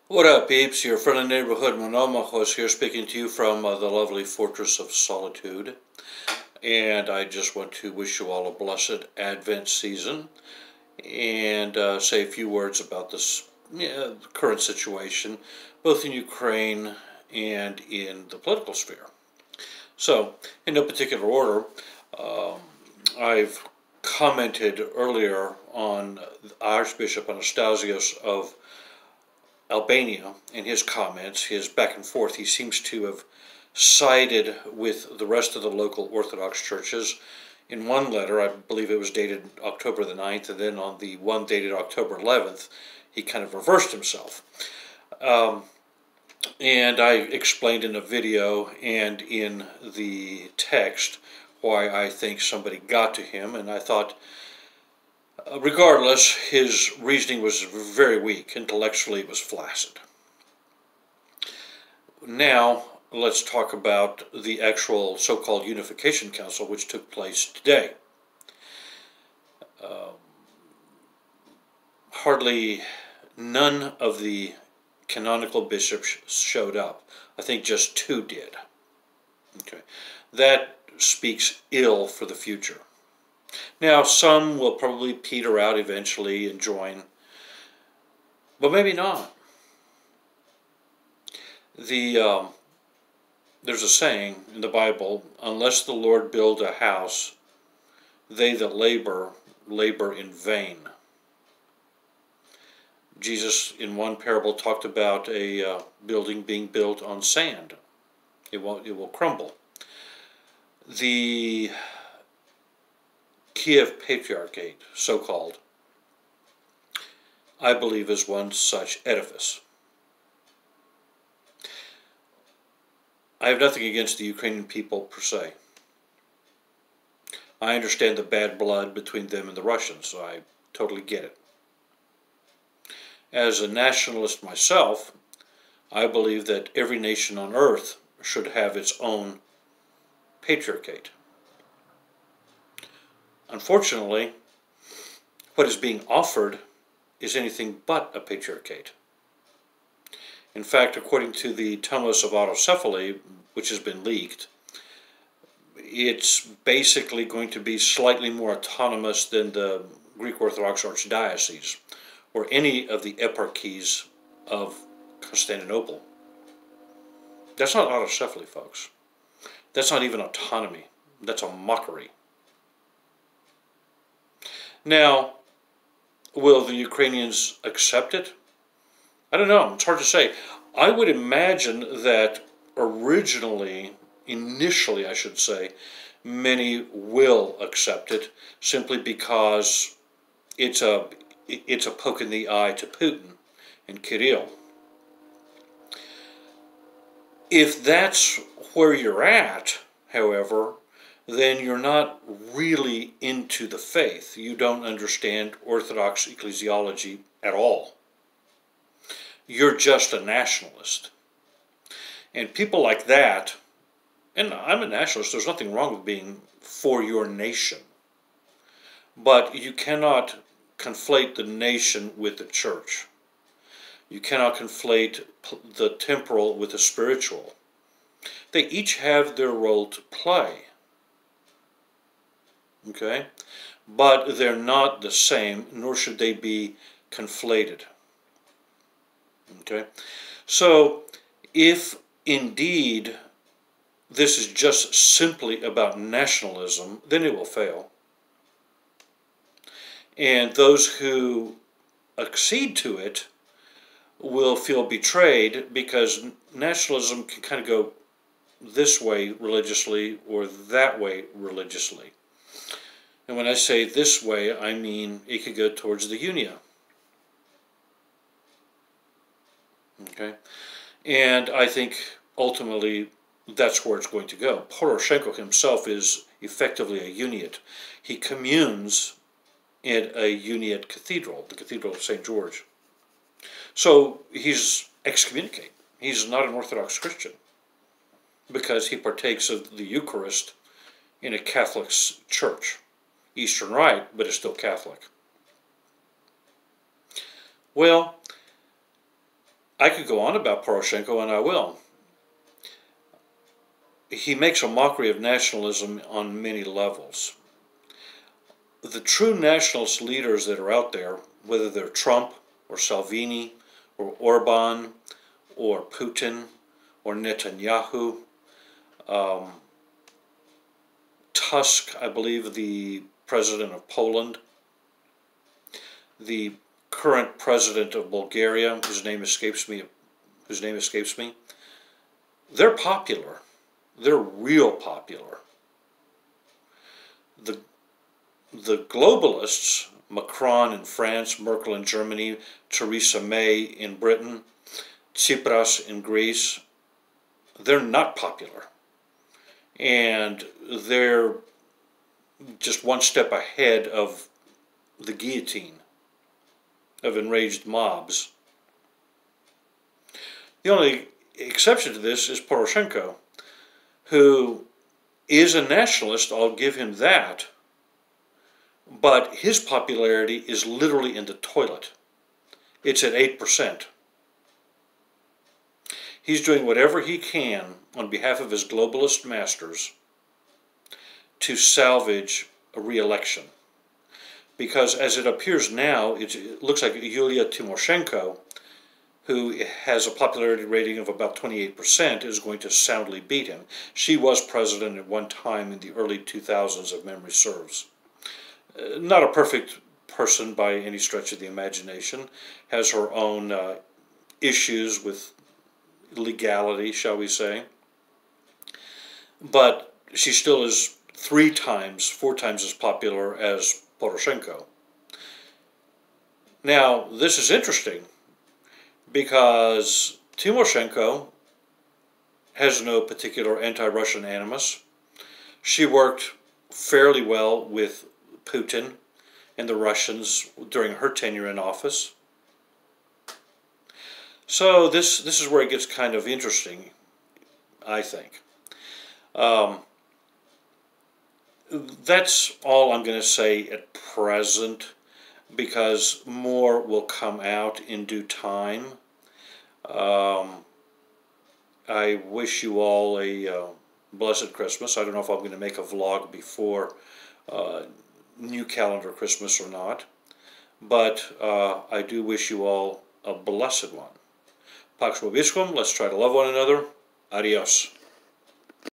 What up, peeps? Your friendly neighborhood Monomachos here, speaking to you from the lovely Fortress of Solitude. And I just want to wish you all a blessed Advent season and say a few words about this current situation, both in Ukraine and in the political sphere. So, in no particular order, I've commented earlier on Archbishop Anastasios of Albania in his comments, his back and forth. He seems to have sided with the rest of the local Orthodox churches. In one letter, I believe it was dated October the 9th, and then on the one dated October 11th, he kind of reversed himself. And I explained in a video and in the text why I think somebody got to him, and I thought, regardless, his reasoning was very weak. Intellectually, it was flaccid. Now, let's talk about the actual so-called Unification Council, which took place today. Hardly none of the canonical bishops showed up. I think just two did. Okay, that speaks ill for the future. Now, some will probably peter out eventually and join, but maybe not. There's a saying in the Bible, unless the Lord build a house, they that labor, labor in vain. Jesus, in one parable, talked about a building being built on sand. It will crumble. The Kiev Patriarchate, so-called, I believe is one such edifice. I have nothing against the Ukrainian people per se. I understand the bad blood between them and the Russians, so I totally get it. As a nationalist myself, I believe that every nation on earth should have its own patriarchate. Unfortunately, what is being offered is anything but a patriarchate. In fact, according to the Tomos of Autocephaly, which has been leaked, it's basically going to be slightly more autonomous than the Greek Orthodox Archdiocese or any of the eparchies of Constantinople. That's not autocephaly, folks. That's not even autonomy. That's a mockery. Now, will the Ukrainians accept it? I don't know. It's hard to say. I would imagine that initially, I should say, many will accept it simply because it's a poke in the eye to Putin and Kirill. If that's where you're at, however, then you're not really into the faith. You don't understand Orthodox ecclesiology at all. You're just a nationalist. And people like that, and I'm a nationalist, there's nothing wrong with being for your nation. But you cannot conflate the nation with the church. You cannot conflate the temporal with the spiritual. They each have their role to play. Okay? But they're not the same, nor should they be conflated. Okay? So, if indeed this is just simply about nationalism, then it will fail. And those who accede to it will feel betrayed because nationalism can kind of go this way religiously or that way religiously. And when I say this way, I mean it could go towards the Unia. Okay? And I think ultimately that's where it's going to go. Poroshenko himself is effectively a Uniate. He communes in a Uniate cathedral, the Cathedral of St. George. So he's excommunicate. He's not an Orthodox Christian because he partakes of the Eucharist in a Catholic church. Eastern Rite, but is still Catholic. Well, I could go on about Poroshenko, and I will. He makes a mockery of nationalism on many levels. The true nationalist leaders that are out there, whether they're Trump or Salvini or Orban or Putin or Netanyahu, Tusk, I believe, the president of Poland, the current president of Bulgaria, whose name escapes me, they're popular. They're real popular. The globalists, Macron in France, Merkel in Germany, Theresa May in Britain, Tsipras in Greece, they're not popular. And they're just one step ahead of the guillotine of enraged mobs. The only exception to this is Poroshenko, who is a nationalist, I'll give him that, but his popularity is literally in the toilet. It's at 8%. He's doing whatever he can on behalf of his globalist masters to salvage a re-election. Because as it appears now, it looks like Yulia Tymoshenko, who has a popularity rating of about 28%, is going to soundly beat him. She was president at one time in the early 2000s, if memory serves. Not a perfect person by any stretch of the imagination, has her own issues with legality, shall we say, but she still is 4 times as popular as Poroshenko. Now, this is interesting because Tymoshenko has no particular anti-Russian animus. She worked fairly well with Putin and the Russians during her tenure in office. So this is where it gets kind of interesting, I think. That's all I'm going to say at present, because more will come out in due time. I wish you all a blessed Christmas. I don't know if I'm going to make a vlog before New Calendar Christmas or not, but I do wish you all a blessed one. Pax Vobiscum, let's try to love one another. Adios.